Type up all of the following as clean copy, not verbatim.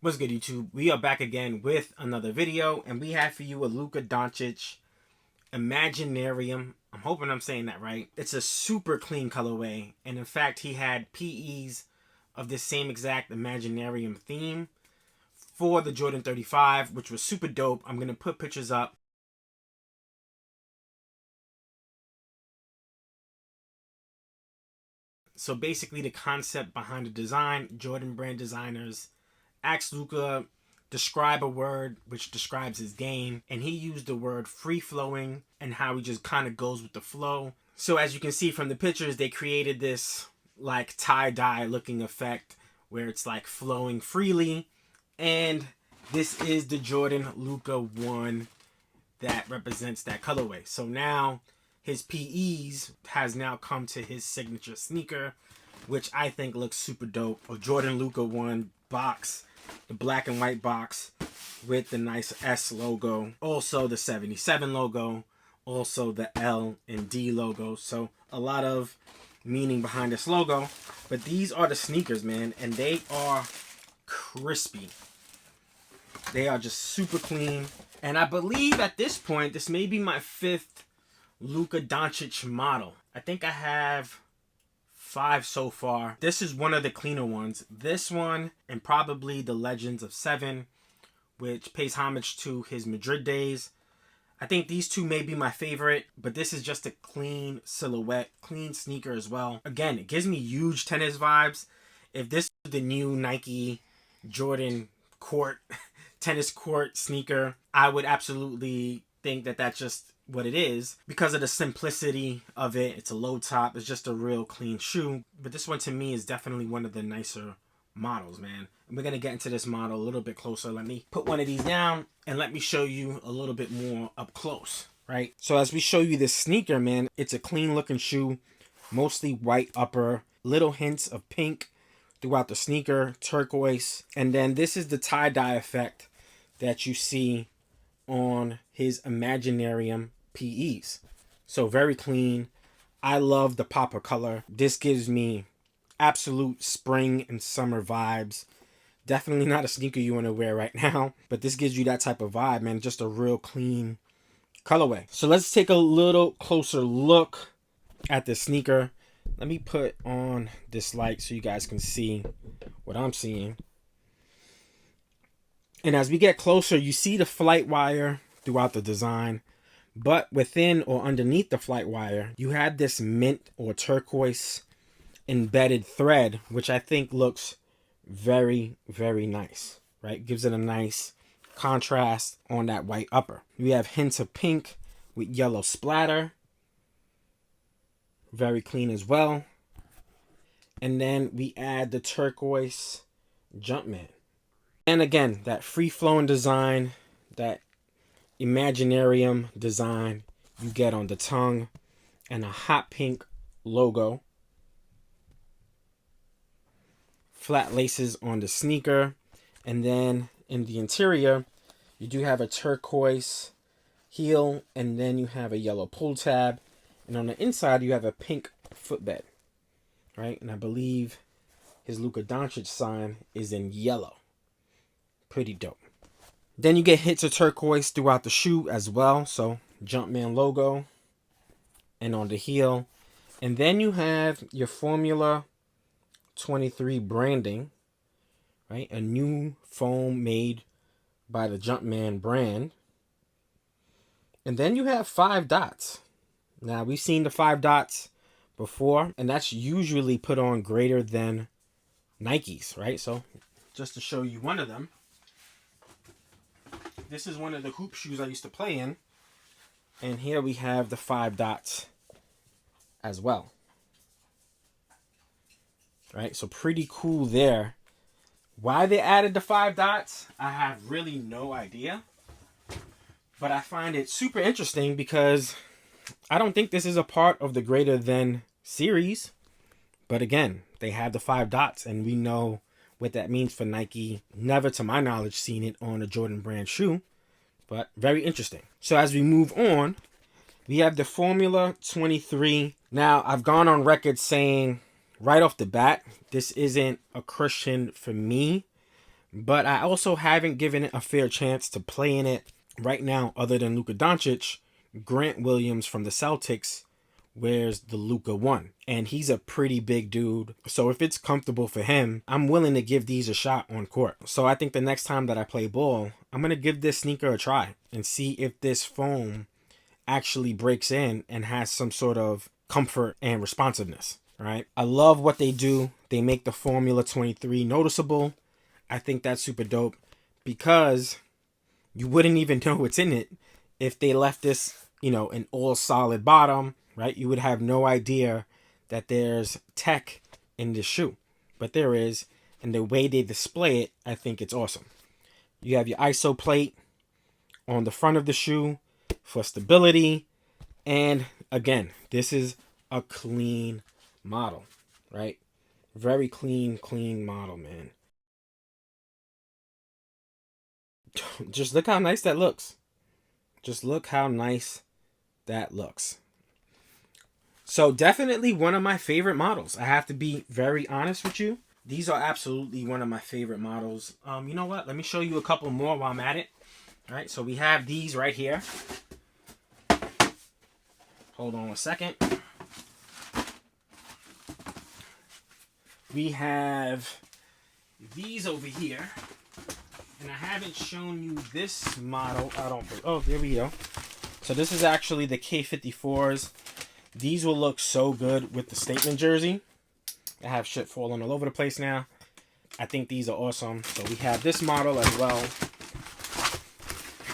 What's good, YouTube? We are back again with another video, and we have for you a Luka Doncic Imaginarium. I'm hoping I'm saying that right. It's a super clean colorway, and in fact, he had PEs of this same exact Imaginarium theme for the Jordan 35, which was super dope. I'm going to put pictures up. So basically, the concept behind the design, Jordan brand designers asked Luka describe a word which describes his game, and he used the word free flowing and how he just kind of goes with the flow. So as you can see from the pictures, they created this like tie-dye looking effect where it's like flowing freely, and this is the Jordan Luka 1 that represents that colorway. So now his PEs has now come to his signature sneaker, which I think looks super dope. A Jordan Luka 1 box, the black and white box with the nice S logo, also the 77 logo, also the L and D logo. So a lot of meaning behind this logo. But these are the sneakers, man, and they are crispy. They are just super clean. And I believe at this point, this may be my 5th Luka Doncic model. I think I have 5 so far. This is one of the cleaner ones. This one and probably the Legends of 7, which pays homage to his Madrid days. I think these two may be my favorite, but this is just a clean silhouette, clean sneaker as well. Again, it gives me huge tennis vibes. If this was the new Nike Jordan court, tennis court sneaker, I would absolutely think that that's just what it is because of the simplicity of it. It's a low top. It's just a real clean shoe. But this one to me is definitely one of the nicer models, man. And we're going to get into this model a little bit closer. Let me put one of these down and let me show you a little bit more up close, right? So as we show you this sneaker, man, it's a clean looking shoe, mostly white upper, little hints of pink throughout the sneaker, turquoise. And then this is the tie-dye effect that you see on his Imaginarium PEs. So very clean. I love the pop of color. This gives me absolute spring and summer vibes. Definitely not a sneaker you want to wear right now, but this gives you that type of vibe, man. Just a real clean colorway. So let's take a little closer look at the sneaker. Let me put on this light so you guys can see what I'm seeing. And as we get closer, you see the flight wire throughout the design. But within or underneath the flight wire, you have this mint or turquoise embedded thread, which I think looks very, very nice, right? Gives it a nice contrast on that white upper. We have hints of pink with yellow splatter. Very clean as well. And then we add the turquoise Jumpman. And again, that free-flowing design, that Imaginarium design you get on the tongue, and a hot pink logo. Flat laces on the sneaker, and then in the interior you do have a turquoise heel, and then you have a yellow pull tab, and on the inside you have a pink footbed, right? And I believe his Luka Doncic sign is in yellow. Pretty dope. Then you get hits of turquoise throughout the shoe as well. So Jumpman logo and on the heel. And then you have your Formula 23 branding, right? A new foam made by the Jumpman brand. And then you have 5 dots. Now, we've seen the 5 dots before, and that's usually put on greater than Nikes, right? So just to show you one of them. This is one of the hoop shoes I used to play in. And here we have the 5 dots as well. Right? So pretty cool there. Why they added the 5 dots, I have really no idea. But I find it super interesting because I don't think this is a part of the greater than series. But again, they have the 5 dots, and we know what that means for Nike. Never, to my knowledge, seen it on a Jordan brand shoe, but very interesting. So as we move on, we have the Formula 23. Now, I've gone on record saying right off the bat, this isn't a Christian for me, But I also haven't given it a fair chance to play in it right now, other than Luka Doncic. Grant Williams from the Celtics wears the Luka 1. And he's a pretty big dude. So if it's comfortable for him, I'm willing to give these a shot on court. So I think the next time that I play ball, I'm going to give this sneaker a try and see if this foam actually breaks in and has some sort of comfort and responsiveness, right? I love what they do. They make the Formula 23 noticeable. I think that's super dope because you wouldn't even know what's in it if they left this, an all solid bottom, right? You would have no idea that there's tech in this shoe, but there is. And the way they display it, I think it's awesome. You have your ISO plate on the front of the shoe for stability. And again, this is a clean model, right? Very clean model, man. Just look how nice that looks. Just look how nice that looks. So definitely one of my favorite models. I have to be very honest with you. These are absolutely one of my favorite models. You know what? Let me show you a couple more while I'm at it. All right, so we have these right here. Hold on a second. We have these over here. And I haven't shown you this model. Oh, there we go. So this is actually the K54s. These will look so good with the statement jersey. I have shit falling all over the place now. I think these are awesome. So we have this model as well.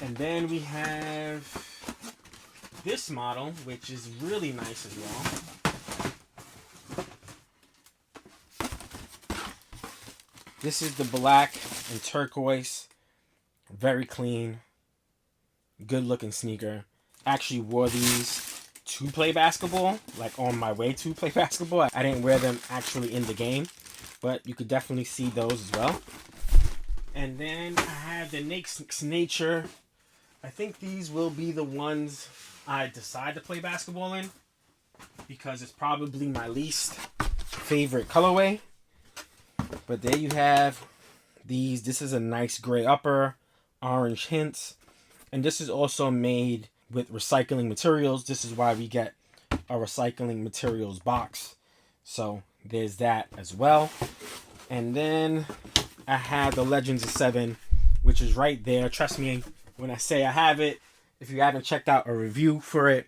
And then we have this model, which is really nice as well. This is the black and turquoise. Very clean. Good looking sneaker. Actually wore these to play basketball. Like on my way to play basketball. I didn't wear them actually in the game. But you could definitely see those as well. And then I have the Knicks Nature. I think these will be the ones I decide to play basketball in. Because it's probably my least favorite colorway. But there you have these. This is a nice gray upper, orange hints. And this is also made with recycling materials. This is why we get a recycling materials box. So there's that as well. And then I have the Legends of 7, which is right there. Trust me when I say I have it. If you haven't checked out a review for it,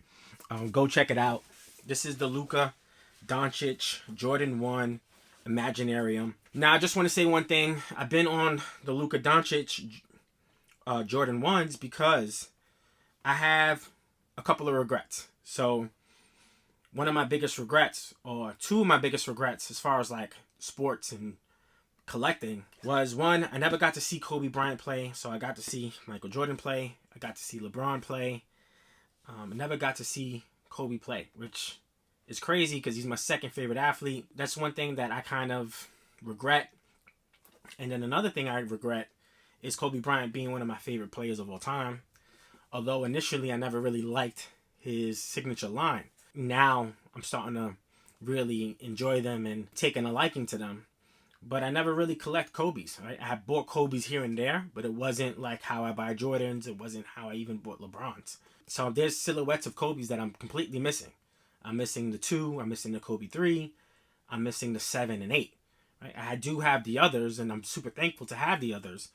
go check it out. This is the Luka Doncic Jordan 1 Imaginarium. Now, I just want to say one thing. I've been on the Luka Doncic Jordan 1s because I have a couple of regrets. So, one of my biggest regrets, or two of my biggest regrets as far as like sports and collecting, was one, I never got to see Kobe Bryant play. So, I got to see Michael Jordan play. I got to see LeBron play. I never got to see Kobe play, which is crazy because he's my second favorite athlete. That's one thing that I kind of regret. And then another thing I regret is Kobe Bryant being one of my favorite players of all time. Although initially I never really liked his signature line. Now I'm starting to really enjoy them and taking a liking to them. But I never really collect Kobe's. Right? I have bought Kobe's here and there, but it wasn't like how I buy Jordans. It wasn't how I even bought LeBron's. So there's silhouettes of Kobe's that I'm completely missing. I'm missing the 2. I'm missing the Kobe 3. I'm missing the 7 and 8. Right? I do have the others, and I'm super thankful to have the others.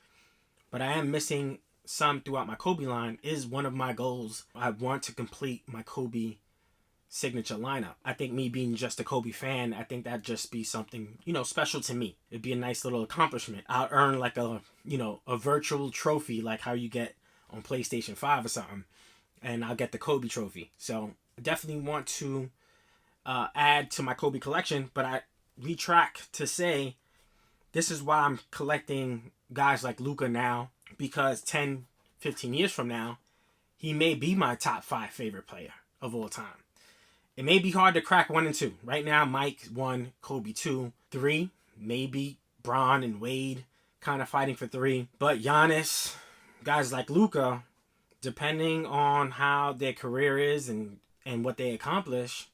But I am missing some throughout my Kobe line. Is one of my goals. I want to complete my Kobe signature lineup. I think me being just a Kobe fan, I think that'd just be something, special to me. It'd be a nice little accomplishment. I'll earn like a virtual trophy like how you get on PlayStation 5 or something. And I'll get the Kobe trophy. So I definitely want to add to my Kobe collection, but I retract to say this is why I'm collecting guys like Luka now, because 10, 15 years from now, he may be my top 5 favorite player of all time. It may be hard to crack 1 and 2. Right now, Mike 1, Kobe 2, 3, maybe Bron and Wade kind of fighting for 3. But Giannis, guys like Luka, depending on how their career is and what they accomplish,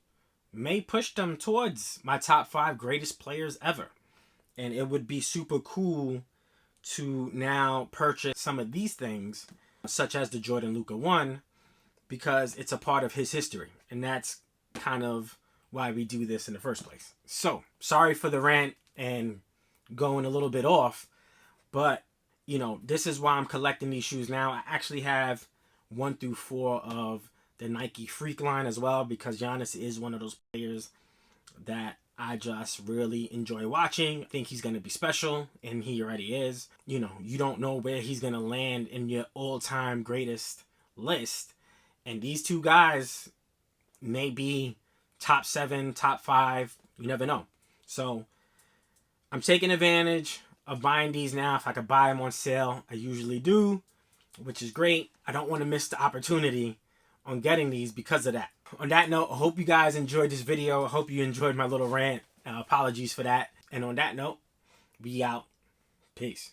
may push them towards my top 5 greatest players ever. And it would be super cool to now purchase some of these things, such as the Jordan Luka 1, because it's a part of his history. And that's kind of why we do this in the first place. So, sorry for the rant and going a little bit off, but, you know, this is why I'm collecting these shoes now. I actually have 1 through 4 of the Nike Freak line as well, because Giannis is one of those players that I just really enjoy watching. I think he's going to be special, and he already is. You know, you don't know where he's going to land in your all-time greatest list. And these two guys may be top 7, top 5. You never know. So I'm taking advantage of buying these now. If I could buy them on sale, I usually do, which is great. I don't want to miss the opportunity on getting these because of that. On that note, I hope you guys enjoyed this video. I hope you enjoyed my little rant. Apologies for that. And on that note, we out. Peace.